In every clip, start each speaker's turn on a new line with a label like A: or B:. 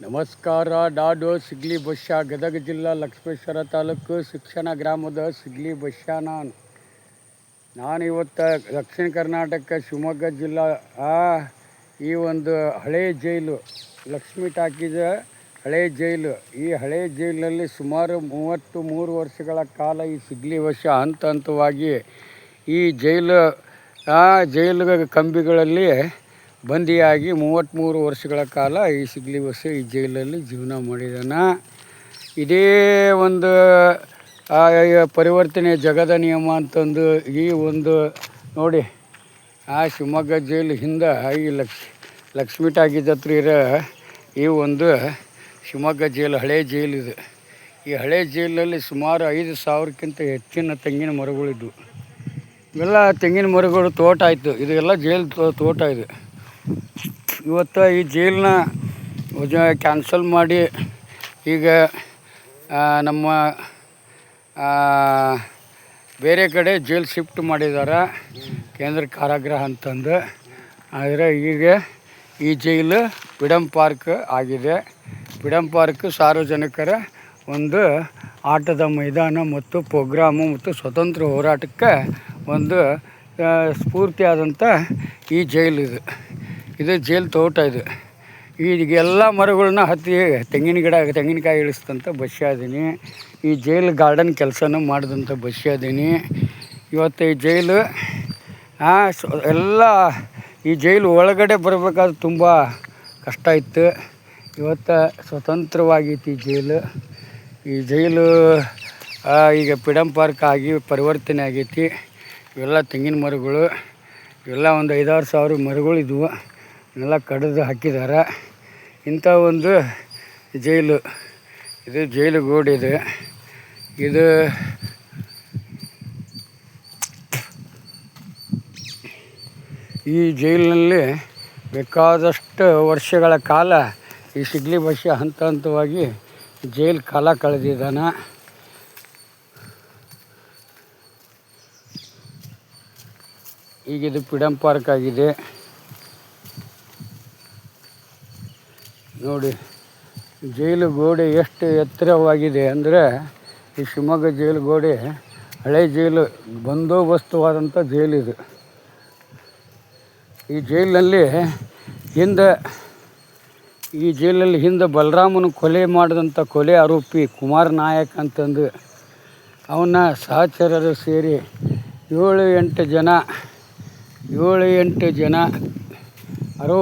A: ನಮಸ್ಕಾರ. ಡಾಡು ಸಿಗ್ಲಿ ಬಶ್ಯಾ, ಗದಗ ಜಿಲ್ಲಾ ಲಕ್ಷ್ಮೇಶ್ವರ ತಾಲೂಕು ಶಿಕ್ಷಣ ಗ್ರಾಮದ ಸಿಗ್ಲಿ ಬಶ್ಯಾ. ನಾನು ಇವತ್ತು ದಕ್ಷಿಣ ಕರ್ನಾಟಕ ಶಿವಮೊಗ್ಗ ಜಿಲ್ಲಾ ಈ ಒಂದು ಹಳೆ ಜೈಲು, ಲಕ್ಷ್ಮಿ ಟಾಕೀಸ್ ಹಳೆ ಜೈಲು. ಈ ಹಳೆ ಜೈಲಿನಲ್ಲಿ ಸುಮಾರು 33 ವರ್ಷಗಳ ಕಾಲ ಈ ಸಿಗ್ಲಿ ಬಶ್ಯಾ ಹಂತ ಹಂತವಾಗಿ ಈ ಜೈಲು ಕಂಬಿಗಳಲ್ಲಿ ಬಂದಿಯಾಗಿ 33 ವರ್ಷಗಳ ಕಾಲ ಈ ಸಿಗ್ಲಿ ಬಶ್ಯಾ ಈ ಜೈಲಲ್ಲಿ ಜೀವನ ಮಾಡಿದಾನ. ಇದೇ ಒಂದು ಪರಿವರ್ತನೆ ಜಗದ ನಿಯಮ ಅಂತಂದು ಈ ಒಂದು ನೋಡಿ, ಶಿವಮೊಗ್ಗ ಜೈಲು ಹಿಂದೆ ಈ ಲಕ್ಷ್ಮಿ ಟಾಕೀಸ್ ಹತ್ರ ಇರೋ ಈ ಒಂದು ಶಿವಮೊಗ್ಗ ಜೈಲು, ಹಳೆ ಜೈಲಿದು. ಈ ಹಳೆ ಜೈಲಲ್ಲಿ ಸುಮಾರು 5,000ಕ್ಕಿಂತ ಹೆಚ್ಚಿನ ತೆಂಗಿನ ಮರಗಳಿದ್ವು. ಇವೆಲ್ಲ ತೆಂಗಿನ ಮರಗಳು ತೋಟ ಆಯಿತು. ಇದೆಲ್ಲ ಜೈಲು ತೋಟ ಇದೆ. ಇವತ್ತು ಈ ಜೈಲನ್ನ ಕ್ಯಾನ್ಸಲ್ ಮಾಡಿ ಈಗ ನಮ್ಮ ಬೇರೆ ಕಡೆ ಜೈಲು ಶಿಫ್ಟ್ ಮಾಡಿದ್ದಾರೆ, ಕೇಂದ್ರ ಕಾರಾಗೃಹ ಅಂತಂದು. ಆದರೆ ಈಗ ಈ ಜೈಲು ಫ್ರೀಡಮ್ ಪಾರ್ಕ್ ಆಗಿದೆ. ಫ್ರೀಡಮ್ ಪಾರ್ಕ್ ಸಾರ್ವಜನಿಕರ ಒಂದು ಆಟದ ಮೈದಾನ ಮತ್ತು ಪ್ರೋಗ್ರಾಮು ಮತ್ತು ಸ್ವತಂತ್ರ ಹೋರಾಟಕ್ಕೆ ಒಂದು ಸ್ಫೂರ್ತಿಯಾದಂಥ ಈ ಜೈಲಿದು. ಇದು ಜೈಲು ತೋಟ. ಇದು ಈಗೆಲ್ಲ ಮರಗಳನ್ನ ಹತ್ತಿ ತೆಂಗಿನಕಾಯಿ ಇಳಿಸಿದಂಥ ಬಶ್ಯಾ ಇದೀನಿ. ಈ ಜೈಲು ಗಾರ್ಡನ್ ಕೆಲಸನೂ ಮಾಡಿದಂಥ ಬಶ್ಯಾ ಇದೀನಿ. ಇವತ್ತು ಈ ಜೈಲು ಈ ಜೈಲು ಒಳಗಡೆ ಬರಬೇಕಾದ್ರೆ ತುಂಬ ಕಷ್ಟ ಇತ್ತು. ಇವತ್ತು ಸ್ವತಂತ್ರವಾಗೈತಿ ಈ ಜೈಲು ಈಗ ಫ್ರೀಡಮ್ ಪಾರ್ಕ್ ಆಗಿ ಪರಿವರ್ತನೆ ಆಗೈತಿ. ಇವೆಲ್ಲ ತೆಂಗಿನ ಮರಗಳು, ಇವೆಲ್ಲ ಒಂದು 5-6 ಸಾವಿರ ಮರಗಳಿದ್ವು. ಇವನ್ನೆಲ್ಲ ಕಡಿದು ಹಾಕಿದ್ದಾರೆ. ಇಂಥ ಒಂದು ಜೈಲು ಇದು. ಜೈಲು ಗೋಡಿದೆ ಇದು. ಈ ಜೈಲಿನಲ್ಲಿ ಬೇಕಾದಷ್ಟು ವರ್ಷಗಳ ಕಾಲ ಈ ಸಿಗ್ಲಿ ಬಶ್ಯಾ ಹಂತ ಹಂತವಾಗಿ ಜೈಲು ಕಾಲ ಕಳೆದಿದ್ದಾನೆ. ಈಗಿದು ಫ್ರೀಡಮ್ ಪಾರ್ಕ್ ಆಗಿದೆ ನೋಡಿ. ಜೈಲು ಗೋಡೆ ಎಷ್ಟು ಎತ್ತರವಾಗಿದೆ ಅಂದರೆ, ಈ ಶಿವಮೊಗ್ಗ ಜೈಲು ಗೋಡೆ ಹಳೆ ಜೈಲು, ಬಂದೋಬಸ್ತುವಾದಂಥ ಜೈಲಿದು. ಈ ಜೈಲಿನಲ್ಲಿ ಹಿಂದೆ ಬಲರಾಮನ ಕೊಲೆ ಮಾಡಿದಂಥ ಕೊಲೆ ಆರೋಪಿ ಕುಮಾರ್ ನಾಯಕ್ ಅಂತಂದು ಅವನ ಸಹಚರರು ಸೇರಿ 7-8 ಜನ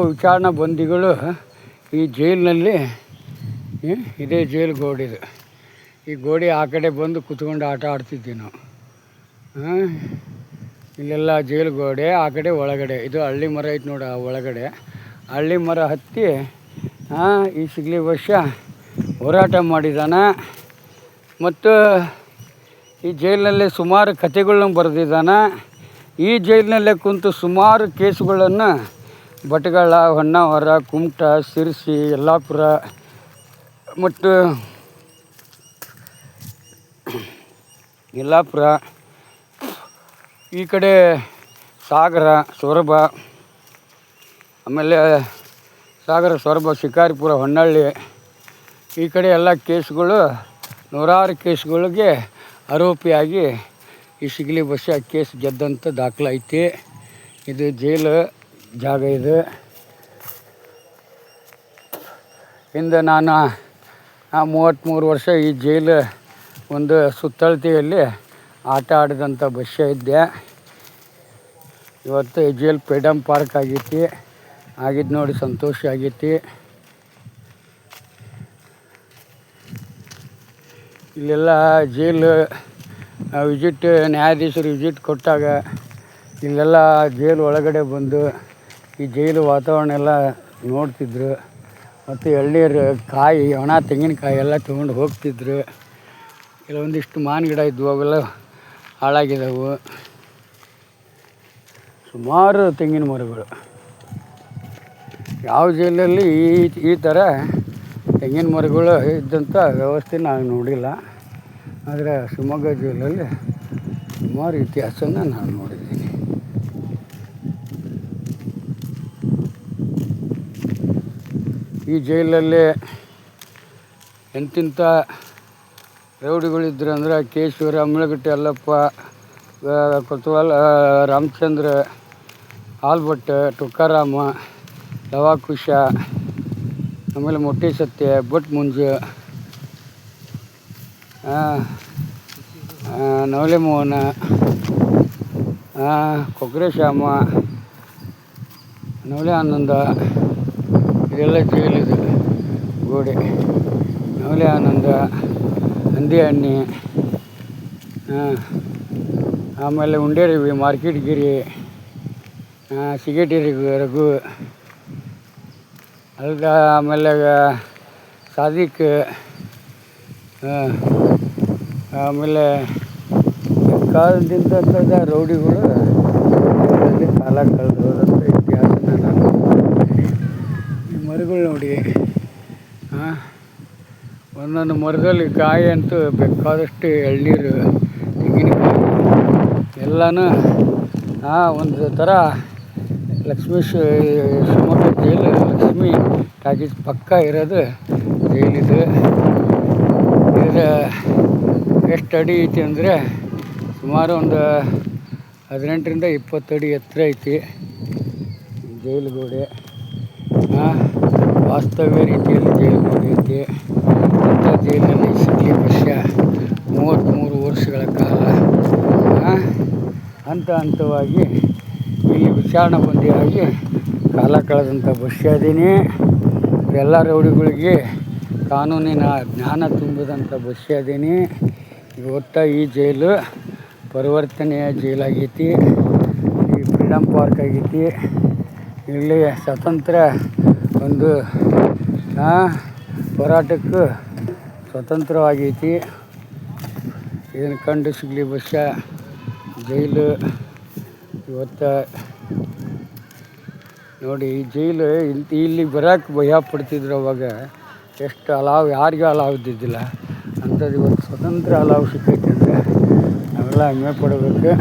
A: ವಿಚಾರಣಾ ಬಂದಿಗಳು ಈ ಜೈಲಿನಲ್ಲಿ, ಇದೇ ಜೈಲು ಗೋಡಿದು. ಈ ಗೋಡೆ ಆ ಕಡೆ ಬಂದು ಕೂತ್ಕೊಂಡು ಆಟ ಆಡ್ತಿದ್ವಿ ನಾವು. ಇಲ್ಲೆಲ್ಲ ಜೈಲು ಗೋಡೆ, ಆ ಕಡೆ ಒಳಗಡೆ ಇದು ಹಳ್ಳಿ ಮರ ಐತೆ ನೋಡಿ. ಆ ಒಳಗಡೆ ಹಳ್ಳಿ ಮರ ಹತ್ತಿ ಈ ಸಿಗ್ಲಿ ಬಶ್ಯಾ ಹೋರಾಟ ಮಾಡಿದ್ದಾನೆ. ಮತ್ತು ಈ ಜೈಲಿನಲ್ಲಿ ಸುಮಾರು ಕಥೆಗಳನ್ನ ಬರೆದಿದ್ದಾನೆ. ಈ ಜೈಲಿನಲ್ಲೇ ಕುಂತು ಸುಮಾರು ಕೇಸುಗಳನ್ನು ಭಟ್ಕಳ, ಹೊನ್ನಾವರ, ಕುಮಟಾ, ಶಿರಸಿ, ಯಲ್ಲಾಪುರ ಈ ಕಡೆ ಸಾಗರ, ಸೊರಬ, ಆಮೇಲೆ ಸಾಗರ, ಸೊರಬ, ಶಿಕಾರಿಪುರ, ಹೊನ್ನಳ್ಳಿ, ಈ ಕಡೆ ಎಲ್ಲ ಕೇಸುಗಳು, ನೂರಾರು ಕೇಸುಗಳಿಗೆ ಆರೋಪಿಯಾಗಿ ಈ ಸಿಗ್ಲಿ ಬಶ್ಯಾ ಕೇಸ್ ಗೆದ್ದಂಥ ದಾಖಲೈತಿ. ಇದು ಜೈಲು ಜಾಗ. ಇದು ಹಿಂದೆ ನಾನು 33 ವರ್ಷ ಈ ಜೈಲು ಒಂದು ಸುತ್ತಳತೆಯಲ್ಲಿ ಆಟ ಆಡಿದಂಥ ಬಶ್ಯಾ ಇದ್ದೆ. ಇವತ್ತು ಈ ಜೈಲು ಫ್ರೀಡಮ್ ಪಾರ್ಕ್ ಆಗಿದ್ದು ನೋಡಿ, ಸಂತೋಷ ಆಗೈತಿ. ಇಲ್ಲೆಲ್ಲ ಜೈಲು ನ್ಯಾಯಾಧೀಶರು ವಿಸಿಟ್ ಕೊಟ್ಟಾಗ ಇಲ್ಲೆಲ್ಲ ಜೈಲು ಒಳಗಡೆ ಬಂದು ಈ ಜೈಲು ವಾತಾವರಣ ಎಲ್ಲ ನೋಡ್ತಿದ್ರು. ಮತ್ತು ಎಳ್ನೀರು, ಕಾಯಿ, ಒಣ ತೆಂಗಿನಕಾಯಿ ಎಲ್ಲ ತೊಗೊಂಡು ಹೋಗ್ತಿದ್ರು. ಕೆಲವೊಂದಿಷ್ಟು ಮಾವಿನ ಗಿಡ ಇದ್ವು, ಅವೆಲ್ಲ ಹಾಳಾಗಿದ್ದವು. ಸುಮಾರು ತೆಂಗಿನ ಮರಗಳು. ಯಾವ ಜೈಲಲ್ಲಿ ಈ ಥರ ತೆಂಗಿನ ಮರಗಳು ಇದ್ದಂಥ ವ್ಯವಸ್ಥೆ ನಾನು ನೋಡಿಲ್ಲ. ಆದರೆ ಶಿವಮೊಗ್ಗ ಜೈಲಲ್ಲಿ ಸುಮಾರು ಇತಿಹಾಸನ ನಾನು ನೋಡಿದ್ದೀನಿ. ಈ ಜೈಲಲ್ಲಿ ಎಂತಿಂಥ ರೌಡಿಗಳಿದ್ರು ಅಂದ್ರೆ ಕೇಶವರ, ಅಮ್ಮಳಗಟ್ಟೆ ಯಲ್ಲಪ್ಪ, ಕೊತ್ವಾಲ್ ರಾಮಚಂದ್ರ, ಆಲ್ಭಟ್, ತುಕಾರಾಮ, ಲವಾಕುಶ, ಆಮೇಲೆ ಮೊಟ್ಟೆ ಸತ್ಯ, ಭಟ್ ಮುಂಜು, ನವಲೆ ಮೋಹನ, ಕೊಕ್ರೆ ಶ್ಯಾಮ, ನವಲೆ ಆನಂದ, ಇದೆಲ್ಲ ಜೈಲಿದು ಗೋಡೆ. ನವಲೆ ಆನಂದ, ಹಂದಿ ಹಣ್ಣಿ, ಆಮೇಲೆ ಉಂಡೇರಿವಿ, ಮಾರ್ಕೆಟ್ ಗಿರಿ, ಸಿಗೇಟಿ ರಘು, ಅಲ್ದ ಆಮೇಲೆ ಸಾದಿಕ್, ಆಮೇಲೆ ಕಾಲದಿಂದಂಥದ್ದು ರೌಡಿಗಳು ಅದರಲ್ಲಿ ಕಾಲ ಕಳೆದೋದಂಥ ಇತಿಹಾಸನ ನಾನು ಈ ಮರಗಳು ನೋಡಿ. ಒಂದೊಂದು ಮರದಲ್ಲಿ ಕಾಯಿ ಅಂತೂ ಬೇಕಾದಷ್ಟು ಎಳ್ನೀರು, ತೆಂಗಿನಕಾಯಿ ಎಲ್ಲನೂ ಒಂದು ಥರ ಶಿವಮೊಗ್ಗ ಜೈಲು ಲಕ್ಷ್ಮೀ ಟಾಕೀಸ್ ಪಕ್ಕ ಇರೋದು ಜೈಲಿದು. ಇದು ಎಷ್ಟು ಅಡಿ ಐತಿ ಅಂದರೆ ಸುಮಾರು ಒಂದು 18ರಿಂದ 20 ಅಡಿ ಎತ್ತರ ಐತಿ ಜೈಲು ಗೋಡೆ. ವಾಸ್ತವ್ಯ ರೀತಿಯಲ್ಲಿ ಜೈಲು ಗೋಡೆ ಐತಿ. ಅಂಥ ಜೈಲಿನಲ್ಲಿ ಸಿಗಲಿ ಬಹುಶಃ 33 ವರ್ಷಗಳ ಕಾಲ ಹಂತವಾಗಿ ಇಲ್ಲಿ ವಿಚಾರಣೆ ಬಂದಿಯಾಗಿ ಕಾಲ ಕಳೆದಂಥ ಬಹುಶಃ ಅದೀನಿ. ಎಲ್ಲ ರೌಡಿಗಳಿಗೆ ಕಾನೂನಿನ ಜ್ಞಾನ ತುಂಬಿದಂಥ ಬಹುಶಃ ಅದೀನಿ. ಇವತ್ತು ಈ ಜೈಲು ಪರಿವರ್ತನೆಯ ಜೈಲಾಗೈತಿ. ಈ ಫ್ರೀಡಮ್ ಪಾರ್ಕ್ ಆಗೈತಿ. ಇಲ್ಲಿ ಸ್ವತಂತ್ರ ಒಂದು ಹೋರಾಟಕ್ಕೆ ಸ್ವತಂತ್ರವಾಗೈತಿ. ಇದನ್ನು ಕಂಡು ಸಿಗಲಿ ಬಹುಶಃ ಜೈಲು ಇವತ್ತು ನೋಡಿ. ಈ ಜೈಲು ಇಲ್ಲಿ ಬರೋಕ್ಕೆ ಭಯ ಪಡ್ತಿದ್ರು ಅವಾಗ. ಎಷ್ಟು ಅಲಾವ್ ಯಾರಿಗೂ ಅಲಾವ್ ಇದ್ದಿದ್ದಿಲ್ಲ ಅಂಥದ್ದು ಇವತ್ತು ಸ್ವತಂತ್ರ ಅಲಾವ್ ಸಿಕ್ಕೈತೆ ಅಂದರೆ ನಾವೆಲ್ಲ ಹೆಮ್ಮೆ ಪಡಬೇಕು.